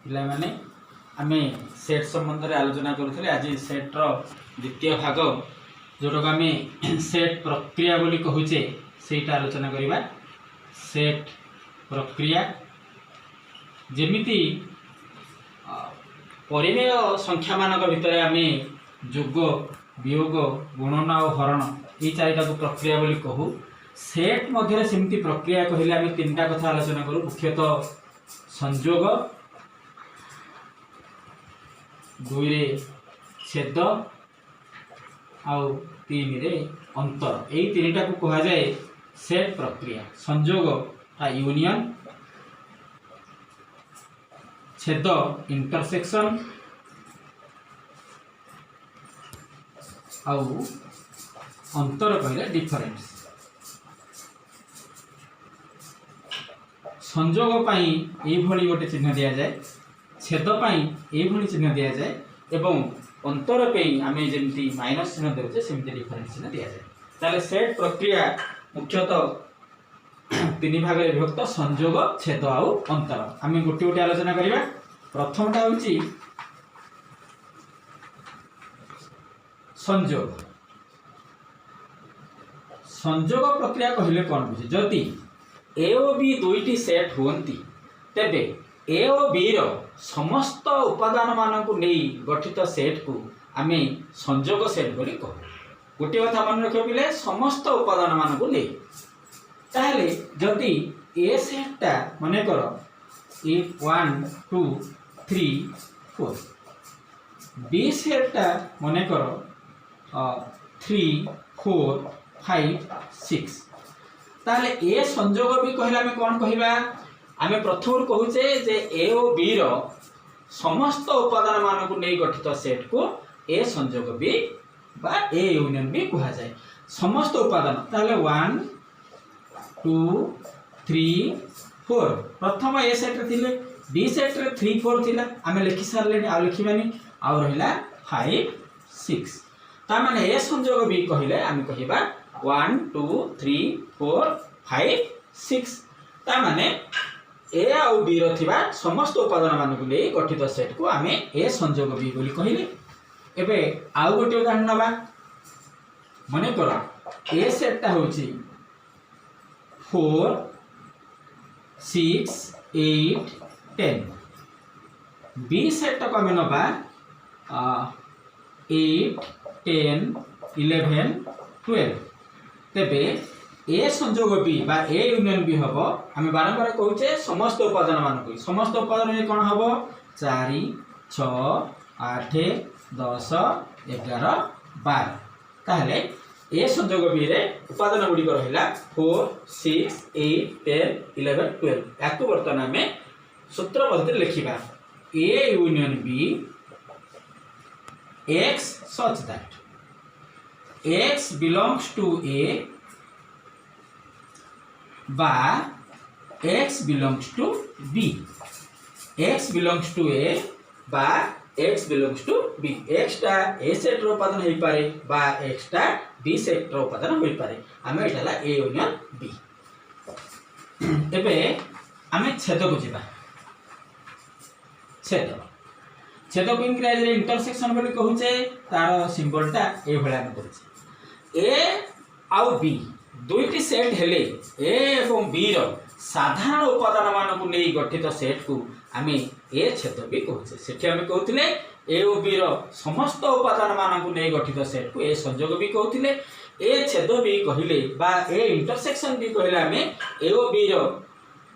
पिला माने आमे सेट संबंध रे आलोचना करूथिले। आज सेट रो द्वितीय भाग जोटा आमे सेट प्रक्रिया बोली कहूचे सेटा आलोचना करिबा। सेट प्रक्रिया जेमिति परिमेय संख्या मानक भितर आमे जोग वियोग गुणन और हरण ये चारिटा को प्रक्रिया बोली कहू। सेट मध्य सेमती प्रक्रिया कहले आमे तीनटा कथा आलोचना करू। मुख्यतः संयोग, दुई रे छेद आउ तीन रे अंतर, यही तीनटा को कहा जाए सेट प्रक्रिया। संयोग ता यूनियन, छेद इंटरसेक्शन आउ अंतर कहले डिफरेंस। संयोग पाई एई भली गोटे चिन्ह दिया जाए, छेद पाई एई भली चिन्ह दिया जाए एवं अंतर पे आमे जेमती माइनस चिन्ह देउछे सेमती डिफरेंस चिन्ह दिया जाए। ताले सेट प्रक्रिया मुख्यतः तीन भाग रे विभक्त: संयोग, छेद आउ अंतर। आमे गोटे गोटे आलोचना करिबा। प्रथमटा होची संयोग। संयोग प्रक्रिया कहले कोन बुझे? जदि ए और बी दुईटी सेट होती तेबे ए और बी रो समस्त उपादान मान को नहीं गठित सेट को आमे संयोग सेट बोली कहू। गोटे कथा मन रखियो पिले, समस्त उपादान मान को नहीं। ताहले जदि ए सेटटा माने करो ए 1 2 3 4, बी सेटटा माने करो 3 4 5 6, ताले ए संयोग भी कहले आमे कोन कहिबा? आमे प्रथम कहूचे जे ए और बी रो समस्त उपादान मान को नहीं गठित सेट को ए संयोग भी बा ए यूनियन भी कहा जाए। समस्त उपादान ताले 1 2 3 4 प्रथम ए सेट रे थिले, बी सेट रे 3 4 थिला, आमे लिखि सारलेनी आ लिखिबानी आ रहिला 5 6। ता माने ए संयोग भी कहिले आमे कहिबा 1 2 3 4 5 6। ता माने ए आउ बी रो थिबा समस्त उपादान मान को ले गठित सेट को आमे ए संयोग बी बोली कहिले। एबे आउ गोटे उदाहरण नबा। माने करा ए सेट ता होची 4 6 8 10, बी सेट को आमे नबा 8 10 11 12। तेबे ए संयोग बी बा ए यूनियन बी हबो। आमे बारंबार कहूचे समस्त उपादान मान को, समस्त उपादान में कोन हबो? 4 6 8 10 11 12। ताहले ए संयोग बी रे उपादान गुडी को रहिला 4 6 8 10 11 12। याकु वर्तमान आमे सूत्र पद्धति लिखिबा A union B x such that x belongs to a बा x belongs to b, x belongs to a बा x belongs to b। x टा a सेट रो उपादान होई पारे बा x टा b सेट रो उपादान होई पारे। आमे एटाला a यूनियन b। एबे आमे छेद को जिबा। छेद को इंग्रजी रे इंटरसेक्शन बोली कहूचे। तार सिंबलटा ए भला हम करूचे। ए आउ बी दुईटी सेट हेले ए एवं बी रो साधारण उपादान मान को नहीं गठित सेट को आमे ए छेद बी कहूचे। सेठी आमे कहउथिले ए और बी रो समस्त उपादान मान को नहीं गठित सेट को ए संयोग बी कहउथिले। ए छेद बी कहिले बा ए इंटरसेक्शन बी कहिले आमे ए और बी रो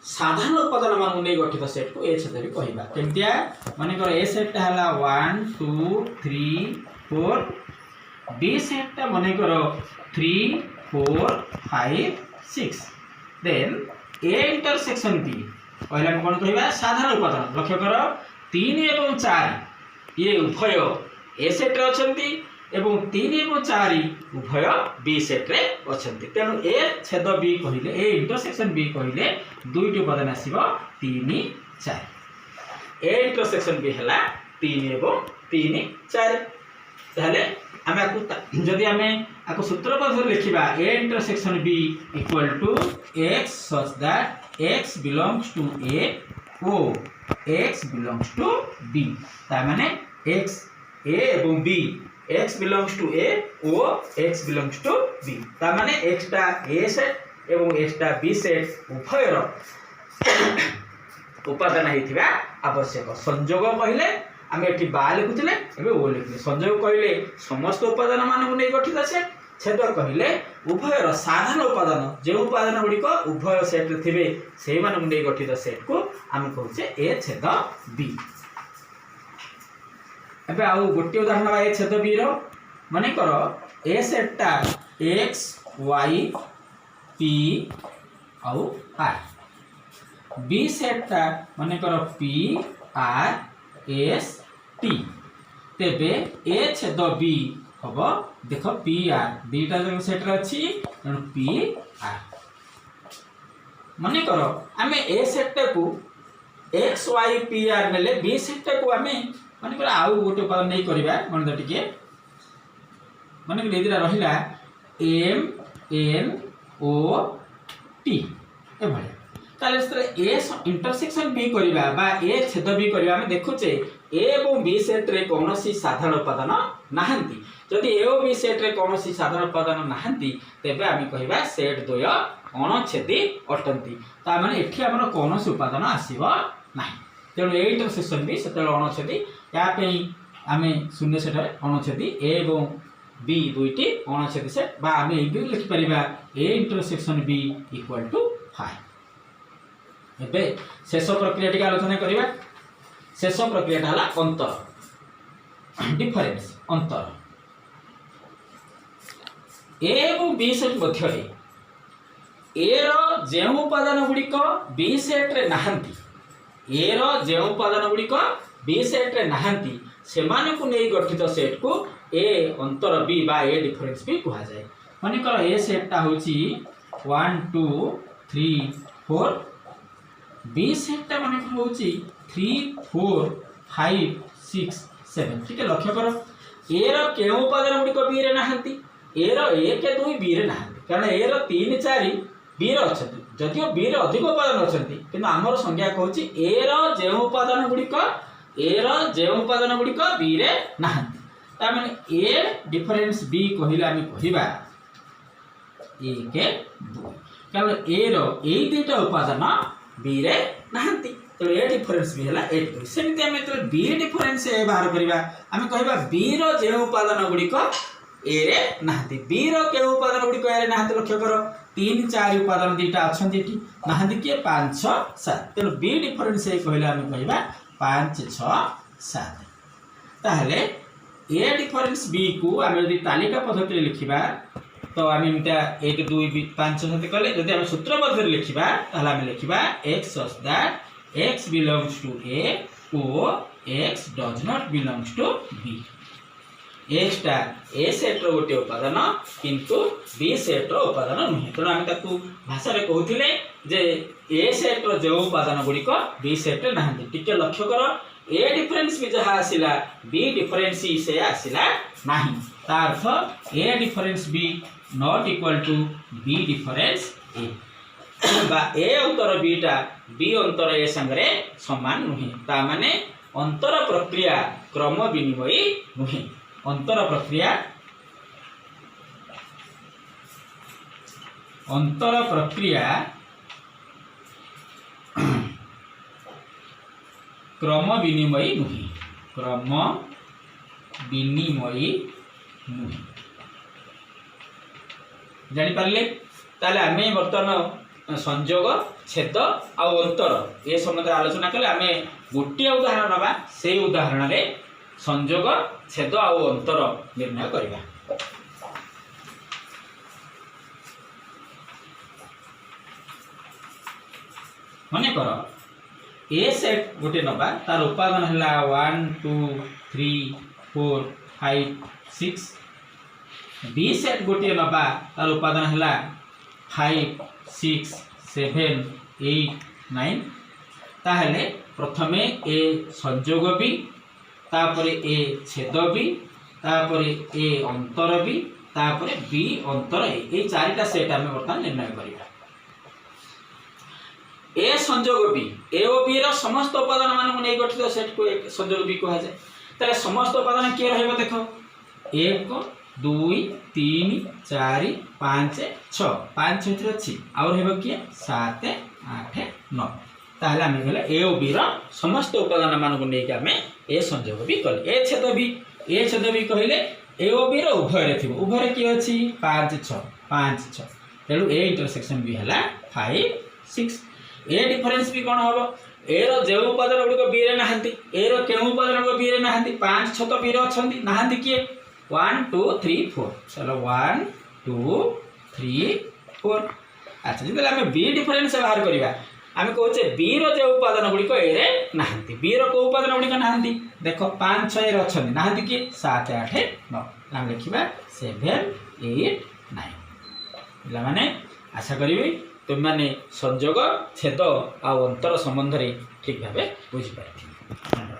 साधारण उपादान मान को नहीं गठित सेट को ए छेद बी कहिबा। केमतिया माने कर ए सेट हला 1 2 3 4, बी सेट ता माने कर 3 4 5 6। देन ए इंटरसेक्शन बी पहले हम कोन कहिबा? साधारण उपादान। लक्ष्य कर 3 एवं 4 ये उभय ए सेट रे अछंती एवं 3 एवं 4 उभय बी सेट रे अछंती। तेनु ए छेद बी कहिले, ए इंटरसेक्शन बी कहिले दुईटी उपादान आसीबो 3 4। ए इंटरसेक्शन बी हला 3 एवं 3 4। ताले आमे आकु जदि आमे आकु सूत्र पद्धति लिखिबा a intersection b equal to x such that x belongs to a ओ एक्स बिलोंग्स टू बी तामाने एक्स ए एवं B x belongs to A ओ एक्स बिलोंग्स टू बी तामाने एक्स टा ए सेट एवं एक्स टा B set उभयर उपादान होइथिबा आवश्यक। संयोग कहले आमे एठी बा लिखुथिले एबे ओ लिखले संयोग कहले समस्त उपादान मानकु नै गठित सेट छेद कहले उभयर साधारण उपादान जो उपादान गुड़िक उभय सेट रे थिबे सेहि मानकु नै गठित सेट को आमे कहूचे ए छेद बी। एबे आउ गोटे उदाहरण बा ए छेद बी रो माने करो ए सेट टा x y p आउ r बी सेट टा माने करो p r s t तेबे ए छेद बी हबो देखो पी आर दीटा जो सेट रे अछि पी आर माने करो आमे ए सेट को एक्स वाई पी आर नेले बी सेट को आमे माने करो आउ गोटे उपादान नै करबा मन टिके माने कि दीटा रहिला एम एन ओ टी ए भले ताले ए इंटरसेक्शन बी करबा बा ए छेद बी करबा आमे देखुचे ए एवं बी सेट रे कोनोसी साधारण उपादान नाहंती जदि ए और बी सेट रे कोनोसी साधारण उपादान नाहंती तेबे आमे कहिबा सेट द्वय अणछेदी अटंती ता माने एठी हमर कोनोसी उपादान आसीबो नाही तेणु ए इंटरसेक्शन बी सेट अणछेदी या पे आमे शून्य सेट अणछेदी ए एवं बी दुईटी अणछेदी सेट बा आमे ए भी लिखि परिबा A intersection B equal to 5। एबे शेष प्रक्रिया टिक आलोचना करिबा शेष प्रक्रिया हला अंतर डिफरेंस अंतर ए एवं बी सेट मध्य ए रो जे उपादान गुड़िक बी सेट रे नाहंती ए रो जे उपादान गुड़िक बी सेट रे नाहंती सेमाने को नै गठित सेट को ए अंतर बी बा ए डिफरेंस बी कहा जाय। माने कर ए सेट ता होची 1 2 3 4 बी सेट ता माने होची 3 4 5 6 7 ठीक है लक्ष्य करो ए रो के उपादान गुड़िक बी रे नाहंती ए रो 1 2 बी रे नाहंती कारण ए रो 3 4 बी रे अछंती जदियो बी रे अधिक उपादान अछंती किंतु हमर संख्या कहूची ए रो जे उपादान गुड़िक बी रे नाहंती ता माने ए डिफरेंस बी कहिला आमे कहिबा 1 2 कारण ए रो एई दुटा उपादान बी रे नाहंती तो ए डिफरेंस बी हला 8 2 सेमिति आमे तो बी डिफरेंस ए बाहर करिबा आमे कहिबा बी रो जे उपादान गुड़िक ए रे नाहंती बी रो के उपादान गुड़िक ए रे नाहंती लक्ष्य करो 3 4 उपादान दीटा अछंती एठी नाहंती के 5 6 7 तो बी डिफरेंस ए कहिला आमे कहिबा 5 6 7 ताहले ए डिफरेंस बी को आमे यदि तालिका पद्धति लिखिबा तो आमे इटा 1 2 5 7 कले यदि आमे सूत्र पद्धति लिखिबा ताहले आमे लिखिबा x such that x belongs to a o x does not belongs to b x टा a सेट रो गोटे उपादान किंतु b सेट रो उपादान नुहे तो आमे ताकू भाषा रे कहउथिले जे a सेट रो जो उपादान गुड़िक b सेट रे नाहंती टिके लक्ष्य करो a डिफरेंस भी जहा आसिला b डिफरेंस ही से आसिला नाही ता अर्थ a difference b not equal to b difference a बा a अंतर b टा b अंतर a संगरे समान नुहे ता माने अंतर प्रक्रिया क्रम विनिमयी नुहे अंतर प्रक्रिया क्रम विनिमयी नुहे क्रम विनिमयी नुहे जानि पारले ताले आमे वर्तमान संयोग छेद आ अंतर ए संबंध आलोचना कले आमे गोटे उदाहरण नबा से उदाहरण रे संयोग छेद आ अंतर निर्णय करिबा। माने कर ए सेट गोटे नबा तार उपादान हला 1 2 3 4 5 6 बी सेट गोटे नबा तार उपादान हला 5 6 7 8 9 ताहले प्रथमे ए संयोग बी तापरे ए छेद बी तापरे ए अंतर बी तापरे बी अंतर ए चारिटा सेट आमे वर्तमान निर्णय करिबा। ए संयोग बी ए और बी रो समस्त उपादान मान नहीं गठित सेट को एक संयोग बी कहा जाए ताले समस्त उपादान किए रहइबो देखो 1 2 3 4 5 6 5 छेत्र अछि और हेबो किए 7 8 9 ताहले आमे कहले ए और बी रो समस्त उपादान मान को नहीं के आमे ए संयोग बी कल ए छेद बी कहले ए और बी रो उभय रे थिबो उभय रे की अछि 5 6 तेणु ए इंटरसेक्शन भी है 5 6 ए डिफरेंस भी कौन हम ए रो जो उपादान गुड़िक बी रे नहांती ए रो केउ उपादान गुड़िक बी रे नहांती 5 6 तो बी रे अछंती नहांती किए 1 2 3 4 चलो 1 2 3 4 अच्छा जब आम बी डिफरेंस बाहर करवा आम कहे बी रो जो उपादान गुड़िक ए रे नहांती बी रो को उपादान गुड़िक नहांती देख 5 6 रे अछंती नहांती किए 7 8 9 आम लिखा 7 8 9 पिलाने आशा करी तुम मैंने संयोग छेद आ अंतर संबंध रे ठीक भाव बुझीपार।